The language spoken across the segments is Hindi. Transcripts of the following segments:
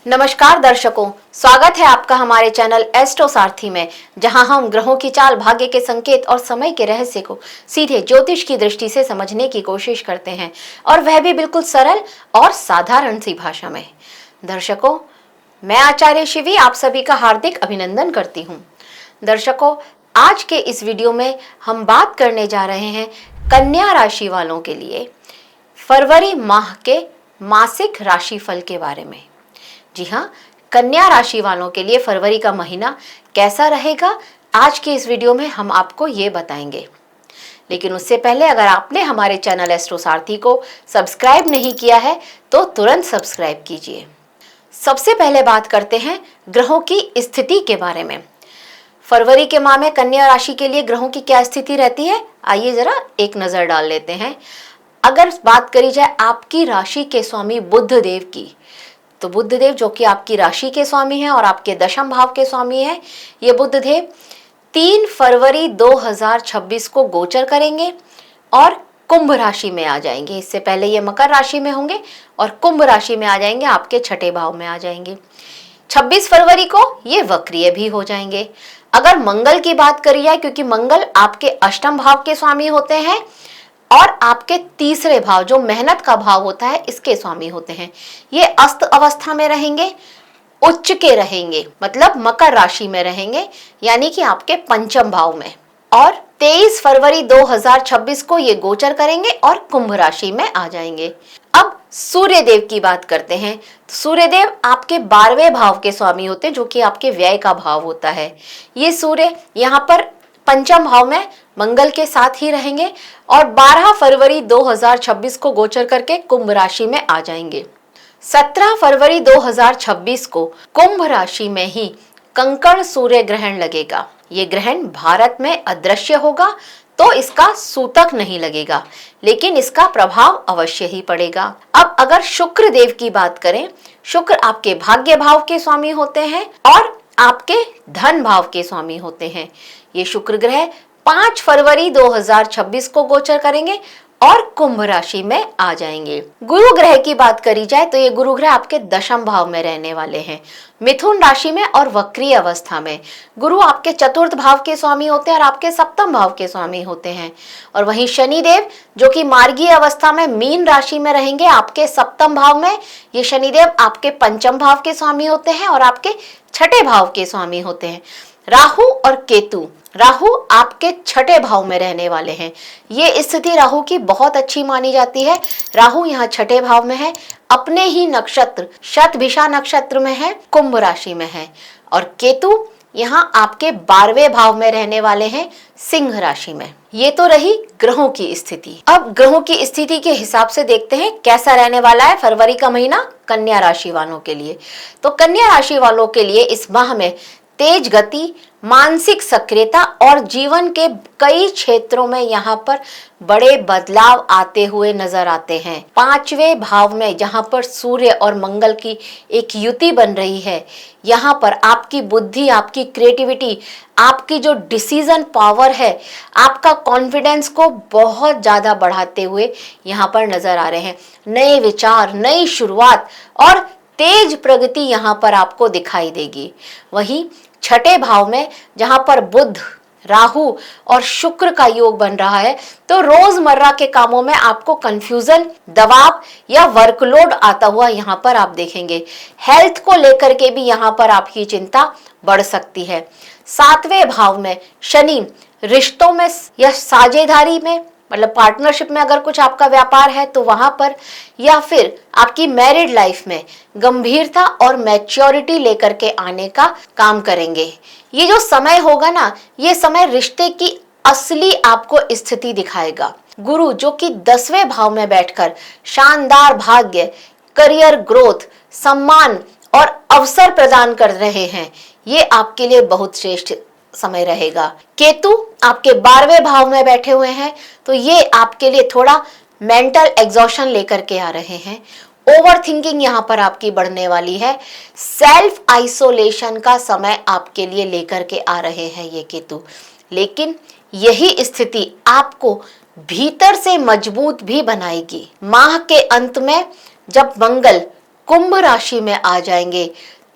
नमस्कार दर्शकों, स्वागत है आपका हमारे चैनल एस्ट्रो सारथी में, जहां हम ग्रहों की चाल, भाग्य के संकेत और समय के रहस्य को सीधे ज्योतिष की दृष्टि से समझने की कोशिश करते हैं, और वह भी बिल्कुल सरल और साधारण सी भाषा में। दर्शकों, मैं आचार्य शिवी आप सभी का हार्दिक अभिनंदन करती हूँ। दर्शकों, आज के इस वीडियो में हम बात करने जा रहे हैं कन्या राशि वालों के लिए फरवरी माह के मासिक राशिफल के बारे में। जी हाँ, कन्या राशि वालों के लिए फरवरी का महीना कैसा रहेगा, आज के इस वीडियो में हम आपको ये बताएंगे। लेकिन उससे पहले अगर आपने हमारे चैनल एस्ट्रो सारथी को सब्सक्राइब नहीं किया है तो तुरंत सब्सक्राइब कीजिए। सबसे पहले बात करते हैं ग्रहों की स्थिति के बारे में। फरवरी के माह में कन्या राशि के लिए ग्रहों की क्या स्थिति रहती है, आइए जरा एक नजर डाल लेते हैं। अगर बात करी जाए आपकी राशि के स्वामी बुध देव की, तो बुध देव जो कि आपकी राशि के स्वामी हैं और आपके दशम भाव के स्वामी हैं, ये बुध देव 3 फरवरी 2026 को गोचर करेंगे और कुंभ राशि में आ जाएंगे। इससे पहले ये मकर राशि में होंगे और कुंभ राशि में आ जाएंगे, आपके छठे भाव में आ जाएंगे। 26 फरवरी को ये वक्रीय भी हो जाएंगे। अगर मंगल की बात करी जाए, क्योंकि मंगल आपके अष्टम भाव के स्वामी होते हैं और आपके तीसरे भाव जो मेहनत का भाव होता है इसके स्वामी होते हैं, ये अस्त अवस्था में रहेंगे, उच्च के रहेंगे, मतलब मकर राशि में रहेंगे, यानी कि आपके पंचम भाव में। और 23 फरवरी 2026 को ये गोचर करेंगे और कुंभ राशि में आ जाएंगे। अब सूर्य देव की बात करते हैं। तो सूर्य देव आपके 12वें भाव के स्वामी होते हैं, जो कि आपके व्यय का भाव होता है। ये सूर्य यहाँ पर पंचम भाव में मंगल के साथ ही रहेंगे और 12 फरवरी 2026 को गोचर करके कुंभ राशि में आ जाएंगे। 17 फरवरी 2026 को कुंभ राशि में ही कंकड़ सूर्य ग्रहण लगेगा। ये ग्रहण भारत में अदृश्य होगा, तो इसका सूतक नहीं लगेगा, लेकिन इसका प्रभाव अवश्य ही पड़ेगा। अब अगर शुक्र देव की बात करें, शुक्र आपके भाग्य भाव के स्वामी होते हैं और आपके धन भाव के स्वामी होते हैं। ये शुक्र ग्रह 5 फरवरी 2026 को गोचर करेंगे और कुंभ राशि में आ जाएंगे। गुरु ग्रह की बात करी जाए तो ये गुरु ग्रह आपके दशम भाव में रहने वाले हैं, मिथुन राशि में और वक्रीय अवस्था में। गुरु आपके चतुर्थ भाव के स्वामी होते हैं और आपके सप्तम भाव के स्वामी होते हैं। और वहीं शनि देव जो कि मार्गीय अवस्था में मीन राशि में रहेंगे, आपके सप्तम भाव में। ये शनिदेव आपके पंचम भाव के स्वामी होते हैं और आपके छठे भाव के स्वामी होते हैं। राहु और केतु, राहु आपके छठे भाव में रहने वाले हैं। ये स्थिति राहु की बहुत अच्छी मानी जाती है। राहु यहाँ छठे भाव में है, अपने ही नक्षत्र शतभिषा नक्षत्र में है, कुंभ राशि में है। और केतु यहाँ आपके 12वें भाव में रहने वाले हैं, सिंह राशि में। ये तो रही ग्रहों की स्थिति। अब ग्रहों की स्थिति के हिसाब से देखते हैं कैसा रहने वाला है फरवरी का महीना कन्या राशि वालों के लिए। तो कन्या राशि वालों के लिए इस माह में तेज गति, मानसिक सक्रियता और जीवन के कई क्षेत्रों में यहाँ पर बड़े बदलाव आते हुए नजर आते हैं। 5वें भाव में जहाँ पर सूर्य और मंगल की एक युति बन रही है, यहाँ पर आपकी बुद्धि, आपकी क्रिएटिविटी, आपकी जो डिसीजन पावर है, आपका कॉन्फिडेंस को बहुत ज्यादा बढ़ाते हुए यहाँ पर नजर आ रहे हैं। नए विचार, नई शुरुआत और तेज प्रगति यहाँ पर आपको दिखाई देगी। वहीं छठे भाव में जहां पर बुध, राहु और शुक्र का योग बन रहा है, तो रोजमर्रा के कामों में आपको कंफ्यूजन, दबाव या वर्कलोड आता हुआ यहाँ पर आप देखेंगे। हेल्थ को लेकर के भी यहाँ पर आपकी चिंता बढ़ सकती है। 7वें भाव में शनि रिश्तों में या साझेदारी में, मतलब पार्टनरशिप में अगर कुछ आपका व्यापार है तो वहां पर, या फिर आपकी मैरिड लाइफ में गंभीरता और मैच्योरिटी लेकर के आने का काम करेंगे। ये जो समय होगा ना, ये समय रिश्ते की असली आपको स्थिति दिखाएगा। गुरु जो कि 10वें भाव में बैठकर शानदार भाग्य, करियर ग्रोथ, सम्मान और अवसर प्रदान कर रहे हैं, ये आपके लिए बहुत श्रेष्ठ समय रहेगा। केतु आपके 12वें भाव में बैठे हुए हैं, तो ये आपके लिए थोड़ा मेंटल एग्जॉशन लेकर के आ रहे हैं। ओवर थिंकिंग यहाँ पर आपकी बढ़ने वाली है। सेल्फ आइसोलेशन का समय आपके लिए लेकर के आ रहे हैं ये केतु। लेकिन यही स्थिति आपको भीतर से मजबूत भी बनाएगी। माह के अंत में जब मंगल कुंभ राशि में आ जाएंगे,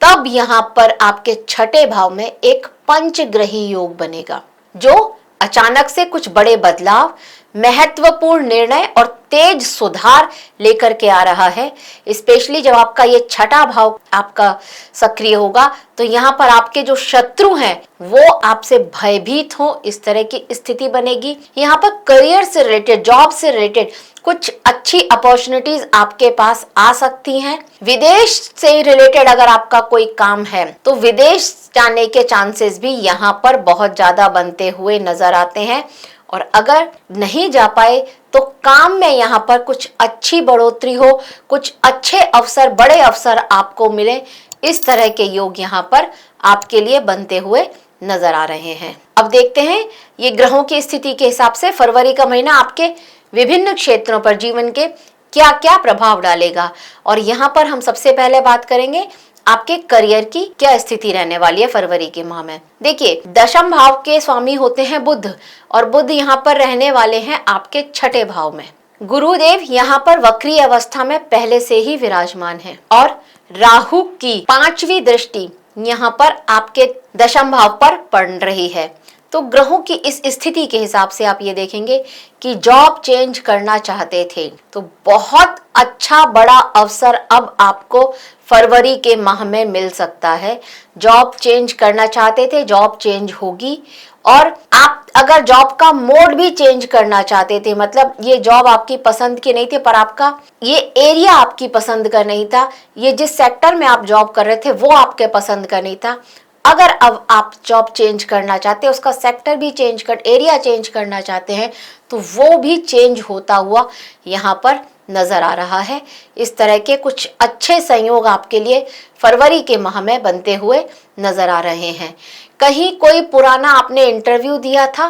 तब यहाँ पर आपके छठे भाव में एक पंचग्रही योग बनेगा, जो अचानक से कुछ बड़े बदलाव, महत्वपूर्ण निर्णय और तेज सुधार लेकर के आ रहा है। स्पेशली जब आपका ये छठा भाव आपका सक्रिय होगा, तो यहाँ पर आपके जो शत्रु हैं वो आपसे भयभीत हो, इस तरह की स्थिति बनेगी। यहाँ पर करियर से रिलेटेड, जॉब से रिलेटेड कुछ अच्छी अपॉर्चुनिटीज आपके पास आ सकती हैं। विदेश से रिलेटेड अगर आपका कोई काम है तो विदेश जाने के चांसेस भी यहाँ पर बहुत ज्यादा बनते हुए नजर आते हैं। और अगर नहीं जा पाए तो काम में यहाँ पर कुछ अच्छी बढ़ोतरी हो, कुछ अच्छे अवसर, बड़े अवसर आपको मिले, इस तरह के योग यहाँ पर आपके लिए बनते हुए नजर आ रहे हैं। अब देखते हैं ये ग्रहों की स्थिति के हिसाब से फरवरी का महीना आपके विभिन्न क्षेत्रों पर जीवन के क्या क्या प्रभाव डालेगा। और यहाँ पर हम सबसे पहले बात करेंगे आपके करियर की क्या स्थिति रहने वाली है फरवरी के माह में। देखिए, दशम भाव के स्वामी होते हैं बुध, और बुध यहाँ पर रहने वाले हैं आपके छठे भाव में। गुरुदेव यहाँ पर वक्री अवस्था में पहले से ही विराजमान हैं, और राहु की 5वीं दृष्टि यहाँ पर आपके दशम भाव पर पड़ रही है। तो ग्रहों की इस स्थिति के हिसाब से आप ये देखेंगे कि जॉब चेंज करना चाहते थे तो बहुत अच्छा बड़ा अवसर अब आपको फरवरी के माह में मिल सकता है। जॉब चेंज करना चाहते थे, जॉब चेंज होगी। और आप अगर जॉब का मोड भी चेंज करना चाहते थे, मतलब ये जॉब आपकी पसंद की नहीं थी पर आपका ये एरिया आपकी पसंद का नहीं था, ये जिस सेक्टर में आप जॉब कर रहे थे वो आपके पसंद का नहीं था, अगर अब आप जॉब चेंज करना चाहते हैं, उसका सेक्टर भी चेंज कर, एरिया चेंज करना चाहते हैं, तो वो भी चेंज होता हुआ यहाँ पर नजर आ रहा है। इस तरह के कुछ अच्छे संयोग आपके लिए फरवरी के माह में बनते हुए नजर आ रहे हैं। कहीं कोई पुराना आपने इंटरव्यू दिया था,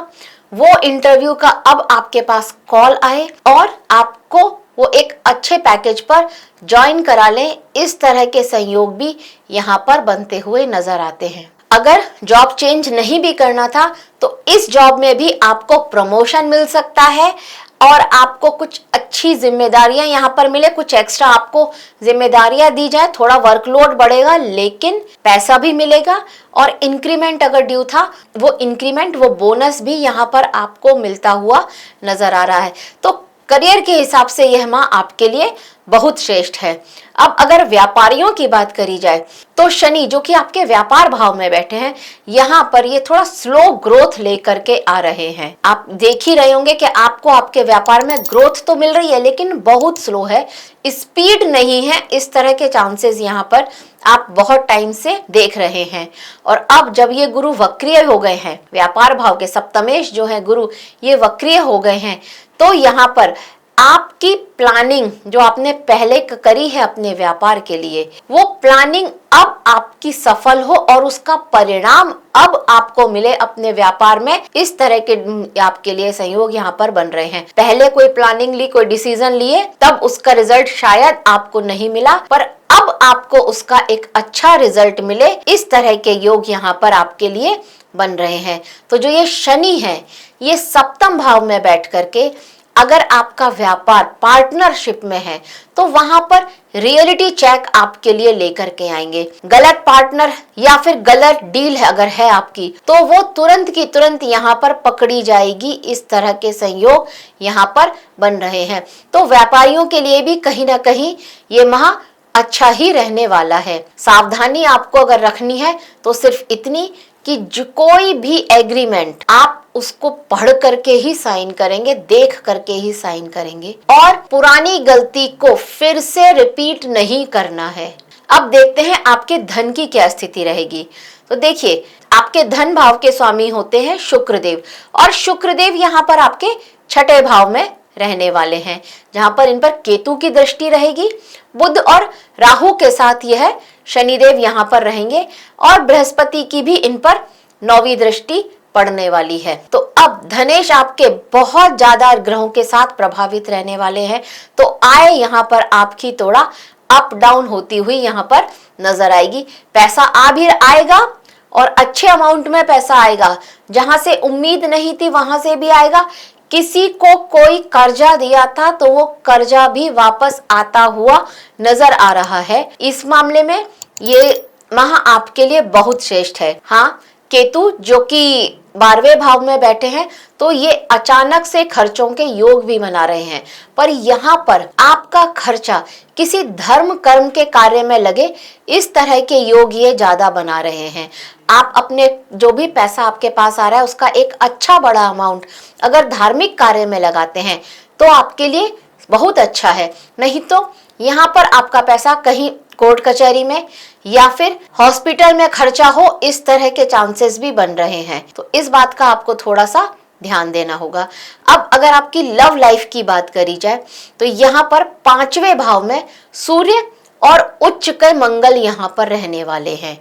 वो इंटरव्यू का अब आपके पास कॉल आए और आपको वो एक अच्छे पैकेज पर ज्वाइन करा लें, इस तरह के संयोग भी यहाँ पर बनते हुए नजर आते हैं। अगर जॉब चेंज नहीं भी करना था तो इस जॉब में भी आपको प्रमोशन मिल सकता है और आपको कुछ अच्छी जिम्मेदारियां यहाँ पर मिले, कुछ एक्स्ट्रा आपको जिम्मेदारियां दी जाए, थोड़ा वर्कलोड बढ़ेगा लेकिन पैसा भी मिलेगा। और इंक्रीमेंट अगर ड्यू था, वो इंक्रीमेंट, वो बोनस भी यहाँ पर आपको मिलता हुआ नजर आ रहा है। तो करियर के हिसाब से यह माह आपके लिए बहुत श्रेष्ठ है। अब अगर व्यापारियों की बात करी जाए तो शनि जो कि आपके व्यापार भाव में बैठे हैं, यहाँ पर ये थोड़ा स्लो ग्रोथ लेकर के आ रहे हैं। आप देख ही रहे होंगे कि आपको आपके व्यापार में ग्रोथ तो मिल रही है लेकिन बहुत स्लो है, स्पीड नहीं है। इस तरह के चांसेस यहाँ पर आप बहुत टाइम से देख रहे हैं। और अब जब ये गुरु वक्रीय हो गए हैं, व्यापार भाव के सप्तमेश जो है गुरु, ये वक्रीय हो गए हैं, तो यहाँ पर आपकी प्लानिंग जो आपने पहले करी है अपने व्यापार के लिए, वो प्लानिंग अब आपकी सफल हो और उसका परिणाम अब आपको मिले अपने व्यापार में। इस तरह के आपके लिए संयोग यहाँ पर बन रहे हैं। पहले कोई प्लानिंग ली, कोई डिसीजन लिए, तब उसका रिजल्ट शायद आपको नहीं मिला, पर अब आपको उसका एक अच्छा रिजल्ट मिले, इस तरह के योग यहाँ पर आपके लिए बन रहे हैं। तो जो ये शनि है, ये सप्तम भाव में बैठ करके अगर आपका व्यापार पार्टनरशिप में है तो वहां पर रियलिटी चेक आपके लिए लेकर के आएंगे। गलत पार्टनर या फिर गलत डील है अगर है आपकी, तो वो तुरंत की तुरंत यहाँ पर पकड़ी जाएगी। इस तरह के संयोग यहाँ पर बन रहे हैं। तो व्यापारियों के लिए भी कहीं ना कहीं ये माह अच्छा ही रहने वाला है। सावधानी आपको अगर रखनी है तो सिर्फ इतनी कि जो कोई भी एग्रीमेंट आप उसको पढ़ करके ही साइन करेंगे, देख करके ही साइन करेंगे, और पुरानी गलती को फिर से रिपीट नहीं करना है। अब देखते हैं आपके धन की क्या स्थिति रहेगी। तो देखिए, आपके धन भाव के स्वामी होते हैं शुक्रदेव, और शुक्रदेव यहाँ पर आपके छठे भाव में रहने वाले हैं, जहां पर इन पर केतु की दृष्टि रहेगी। बुध और राहु के साथ यह शनिदेव यहाँ पर रहेंगे, और बृहस्पति की भी इन पर 9वीं दृष्टि पड़ने वाली है। तो अब धनेश आपके बहुत ज्यादा ग्रहों के साथ प्रभावित रहने वाले हैं, तो आय यहाँ पर आपकी थोड़ा अप डाउन होती हुई यहाँ पर नजर आएगी। पैसा आ भी आएगा और अच्छे अमाउंट में पैसा आएगा, जहां से उम्मीद नहीं थी वहां से भी आएगा। किसी को कोई कर्जा दिया था तो वो कर्जा भी वापस आता हुआ नजर आ रहा है। इस मामले में ये माह आपके लिए बहुत श्रेष्ठ है। हाँ, केतु जो कि 12वें भाव में बैठे हैं तो ये अचानक से खर्चों के योग भी बना रहे हैं, पर यहाँ पर आपका खर्चा किसी धर्म कर्म के कार्य में लगे इस तरह के योग ये ज्यादा बना रहे हैं। आप अपने जो भी पैसा आपके पास आ रहा है उसका एक अच्छा बड़ा अमाउंट अगर धार्मिक कार्य में लगाते हैं तो आपके लिए बहुत अच्छा है। नहीं तो यहाँ पर आपका पैसा कहीं कोर्ट कचहरी में या फिर हॉस्पिटल में खर्चा हो, इस तरह के चांसेस भी बन रहे हैं। तो इस बात का आपको थोड़ा सा ध्यान देना होगा। अब अगर आपकी लव लाइफ की बात करी जाए तो यहाँ पर 5वें भाव में सूर्य और उच्च के मंगल यहाँ पर रहने वाले हैं।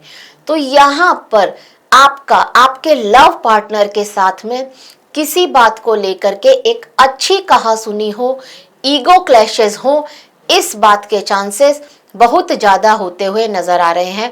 तो यहाँ पर आपका आपके लव पार्टनर के साथ में किसी बात को लेकर के एक अच्छी कहासुनी हो, ईगो क्लैशेस हो, इस बात के चांसेस बहुत ज्यादा होते हुए नजर आ रहे हैं।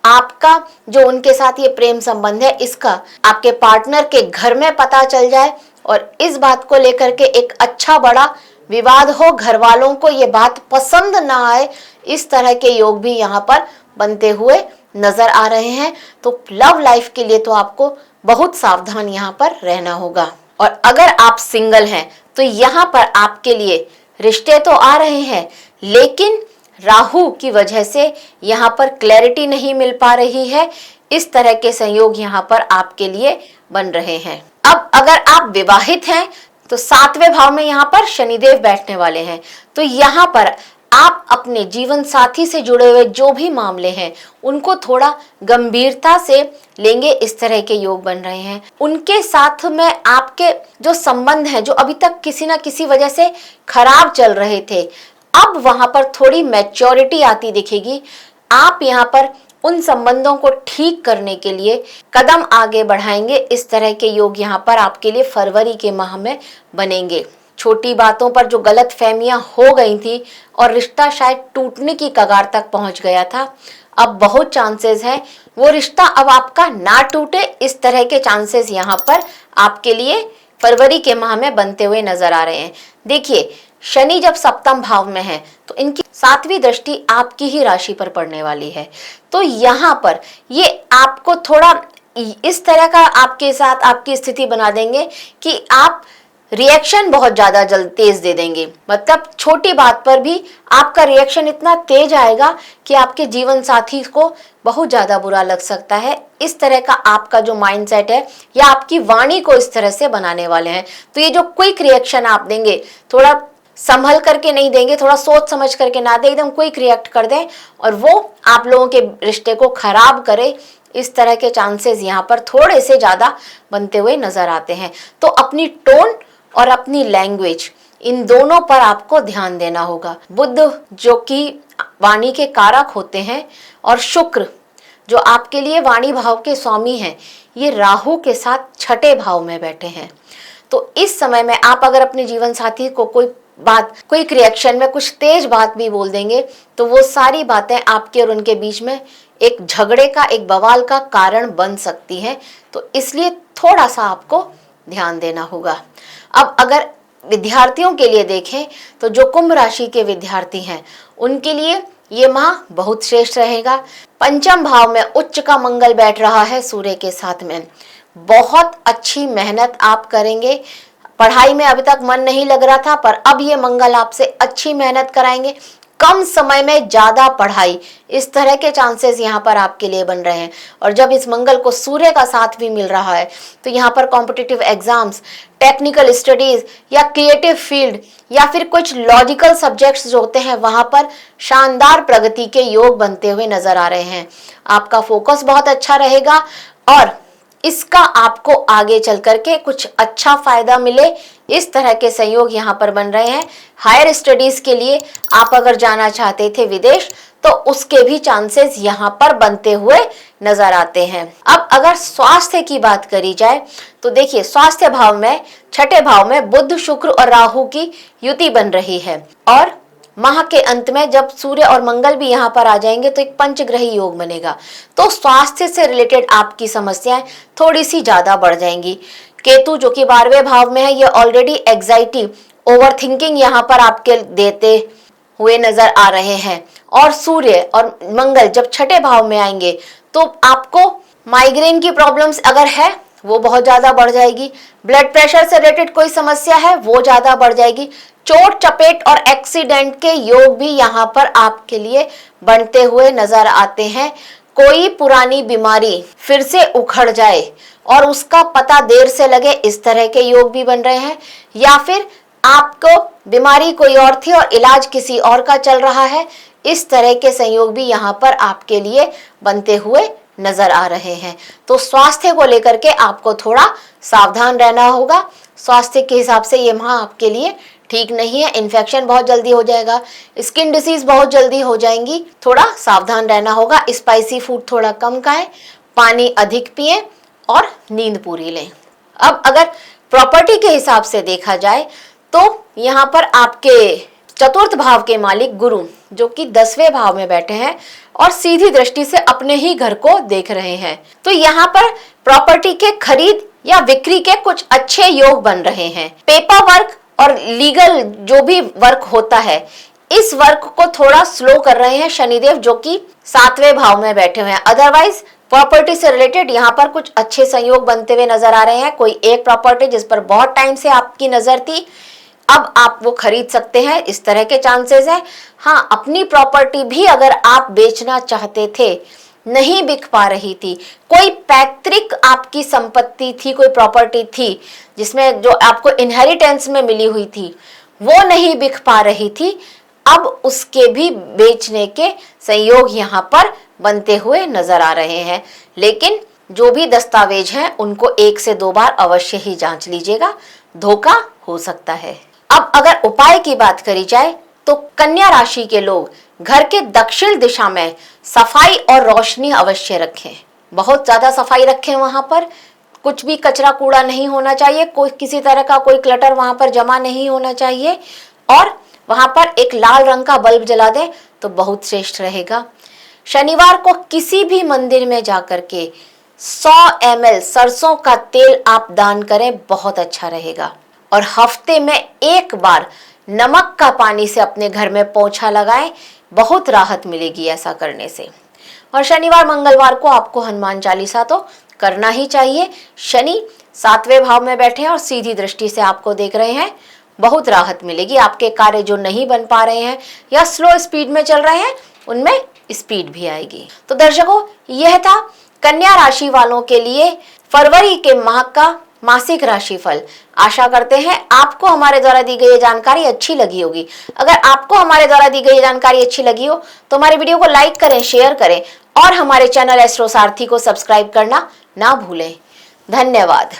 आपका जो उनके साथ ये प्रेम संबंध है इसका आपके पार्टनर के घर में पता चल जाए और इस बात को लेकर के एक अच्छा बड़ा विवाद हो, घर वालों को ये बात पसंद ना आए, इस तरह के योग भी यहाँ पर बनते हुए नजर आ रहे हैं। तो लव लाइफ के लिए तो आपको बहुत सावधान यहाँ पर रहना होगा। और अगर आप सिंगल हैं तो यहाँ पर आपके लिए रिश्ते तो आ रहे हैं, लेकिन राहु की वजह से यहाँ पर क्लैरिटी नहीं मिल पा रही है। इस तरह के संयोग यहाँ पर आपके लिए बन रहे हैं। अब अगर आप विवाहित हैं तो 7वें भाव में यहाँ पर शनिदेव बैठने वाले हैं। तो यहाँ पर आप अपने जीवन साथी से जुड़े हुए जो भी मामले हैं उनको थोड़ा गंभीरता से लेंगे, इस तरह के योग बन रहे हैं। उनके साथ में आपके जो संबंध हैं जो अभी तक किसी ना किसी वजह से खराब चल रहे थे, अब वहां पर थोड़ी मैच्योरिटी आती दिखेगी। आप यहाँ पर उन संबंधों को ठीक करने के लिए कदम आगे बढ़ाएंगे। इस तरह के योग यहाँ पर आपके लिए फरवरी के माह में बनेंगे। छोटी बातों पर जो गलत फहमियां हो गई थी और रिश्ता शायद टूटने की कगार तक पहुंच गया था, अब बहुत चांसेस है वो रिश्ता अब आपका ना टूटे। इस तरह के चांसेस यहाँ पर आपके लिए फरवरी के माह में बनते हुए नजर आ रहे हैं। देखिए, शनि जब सप्तम भाव में है तो इनकी 7वीं दृष्टि आपकी ही राशि पर पड़ने वाली है। तो यहाँ पर ये आपको थोड़ा इस तरह का आपके साथ आपकी स्थिति बना देंगे कि आप रिएक्शन बहुत ज्यादा तेज दे देंगे। मतलब छोटी बात पर भी आपका रिएक्शन इतना तेज आएगा कि आपके जीवन साथी को बहुत ज्यादा बुरा लग सकता है। इस तरह का आपका जो माइंडसेट है या आपकी वाणी को इस तरह से बनाने वाले हैं। तो ये जो क्विक रिएक्शन आप देंगे, थोड़ा संभल करके नहीं देंगे, थोड़ा सोच समझ करके ना दे, एकदम क्विक रिएक्ट कर दें और वो आप लोगों के रिश्ते को खराब करे, इस तरह के चांसेस यहाँ पर थोड़े से ज्यादा बनते हुए नजर आते हैं। तो अपनी टोन और अपनी लैंग्वेज, इन दोनों पर आपको ध्यान देना होगा। बुध जो कि वाणी के कारक होते हैं और शुक्र जो आपके लिए वाणी भाव के स्वामी हैं, ये राहु के साथ 6ठे भाव में बैठे हैं। तो इस समय में आप अगर अपने जीवन साथी को कोई बात, क्विक रिएक्शन में कुछ तेज बात भी बोल देंगे तो वो सारी बातें आपके और उनके बीच में एक झगड़े का, एक बवाल का कारण बन सकती हैं। तो इसलिए थोड़ा सा आपको ध्यान देना होगा। अब अगर विद्यार्थियों के लिए देखें तो जो कुंभ राशि के विद्यार्थी हैं उनके लिए ये माह बहुत श्रेष्ठ रहेगा। पंचम भाव में उच्च का मंगल बैठ रहा है सूर्य के साथ में। बहुत अच्छी मेहनत आप करेंगे। पढ़ाई में अभी तक मन नहीं लग रहा था, पर अब ये मंगल आपसे अच्छी मेहनत कराएंगे। कम समय में ज्यादा पढ़ाई, इस तरह के चांसेस यहाँ पर आपके लिए बन रहे हैं। और जब इस मंगल को सूर्य का साथ भी मिल रहा है तो यहाँ पर कॉम्पिटिटिव एग्जाम्स, टेक्निकल स्टडीज या क्रिएटिव फील्ड या फिर कुछ लॉजिकल सब्जेक्ट्स जो होते हैं वहां पर शानदार प्रगति के योग बनते हुए नजर आ रहे हैं। आपका फोकस बहुत अच्छा रहेगा और इसका आपको आगे चल करके कुछ अच्छा फायदा मिले, इस तरह के संयोग यहाँ पर बन रहे हैं। हायर स्टडीज के लिए आप अगर जाना चाहते थे विदेश तो उसके भी चांसेस यहाँ पर बनते हुए नजर आते हैं। अब अगर स्वास्थ्य की बात करी जाए तो देखिए, स्वास्थ्य भाव में 6ठे भाव में बुध, शुक्र और राहु की युति बन रही है और माह के अंत में जब सूर्य और मंगल भी यहाँ पर आ जाएंगे तो एक पंचग्रही योग बनेगा। तो स्वास्थ्य से रिलेटेड आपकी समस्याएं थोड़ी सी ज्यादा बढ़ जाएंगी। केतु जो कि 12वें भाव में है, ये ऑलरेडी एग्जाइटी, ओवर थिंकिंग यहाँ पर आपके देते हुए नजर आ रहे हैं। और सूर्य और मंगल जब छठे भाव में आएंगे तो आपको माइग्रेन की प्रॉब्लम्स अगर है वो बहुत ज्यादा बढ़ जाएगी। ब्लड प्रेशर से रिलेटेड कोई समस्या है वो ज्यादा बढ़ जाएगी। चोट चपेट और एक्सीडेंट के योग भी यहाँ पर आपके लिए बनते हुए नजर आते हैं। कोई पुरानी बीमारी फिर से उखड़ जाए और उसका पता देर से लगे, इस तरह के योग भी बन रहे हैं। या फिर आपको बीमारी कोई और थी और इलाज किसी और का चल रहा है, इस तरह के संयोग भी यहाँ पर आपके लिए बनते हुए नजर आ रहे हैं। तो स्वास्थ्य को लेकर के आपको थोड़ा सावधान रहना होगा। स्वास्थ्य के हिसाब से ये माह आपके लिए ठीक नहीं है। इन्फेक्शन बहुत जल्दी हो जाएगा, स्किन डिसीज बहुत जल्दी हो जाएंगी, थोड़ा सावधान रहना होगा। स्पाइसी फूड थोड़ा कम खाएं, पानी अधिक पिएं और नींद पूरी लें। अब अगर प्रॉपर्टी के हिसाब से देखा जाए तो यहाँ पर आपके चतुर्थ भाव के मालिक गुरु जो कि 10वें भाव में बैठे हैं और सीधी दृष्टि से अपने ही घर को देख रहे हैं। तो यहाँ पर प्रॉपर्टी के खरीद या बिक्री के कुछ अच्छे योग बन रहे हैं। पेपर वर्क और लीगल जो भी वर्क होता है, इस वर्क को थोड़ा स्लो कर रहे हैं शनिदेव जो कि 7वें भाव में बैठे हुए हैं। अदरवाइज प्रॉपर्टी से रिलेटेड यहाँ पर कुछ अच्छे संयोग बनते हुए नजर आ रहे हैं। कोई एक प्रॉपर्टी जिस पर बहुत टाइम से आपकी नजर थी, अब आप वो खरीद सकते हैं, इस तरह के चांसेस हैं। हाँ, अपनी प्रॉपर्टी भी अगर आप बेचना चाहते थे, नहीं बिक पा रही थी, कोई पैतृक आपकी संपत्ति थी, कोई प्रॉपर्टी थी जिसमें जो आपको इनहेरिटेंस में मिली हुई थी, वो नहीं बिक पा रही थी, अब उसके भी बेचने के संयोग यहाँ पर बनते हुए नजर आ रहे हैं। लेकिन जो भी दस्तावेज हैं उनको 1 से 2 बार अवश्य ही जांच लीजिएगा, धोखा हो सकता है। अब अगर उपाय की बात करी जाए तो कन्या राशि के लोग घर के दक्षिण दिशा में सफाई और रोशनी अवश्य रखें। बहुत ज्यादा सफाई रखें, वहां पर कुछ भी कचरा कूड़ा नहीं होना चाहिए, कोई किसी तरह का कोई क्लटर वहां पर जमा नहीं होना चाहिए। और वहां पर एक लाल रंग का बल्ब जला दें तो बहुत श्रेष्ठ रहेगा। शनिवार को किसी भी मंदिर में जाकर के 100 ml सरसों का तेल आप दान करें, बहुत अच्छा रहेगा। और हफ्ते में 1 बार नमक का पानी से अपने घर में पोंछा लगाएं, बहुत राहत मिलेगी ऐसा करने से। और शनिवार मंगलवार को आपको हनुमान चालीसा तो करना ही चाहिए। शनि 7वें भाव में बैठे हैं और सीधी दृष्टि से आपको देख रहे हैं, बहुत राहत मिलेगी। आपके कार्य जो नहीं बन पा रहे हैं या स्लो स्पीड में चल रहे हैं, उनमें स्पीड भी आएगी। तो दर्शकों, यह था कन्या राशि वालों के लिए फरवरी के माह का मासिक राशिफल। आशा करते हैं आपको हमारे द्वारा दी गई जानकारी अच्छी लगी होगी। अगर आपको हमारे द्वारा दी गई जानकारी अच्छी लगी हो तो हमारे वीडियो को लाइक करें, शेयर करें और हमारे चैनल एस्ट्रो सारथी को सब्सक्राइब करना ना भूलें। धन्यवाद।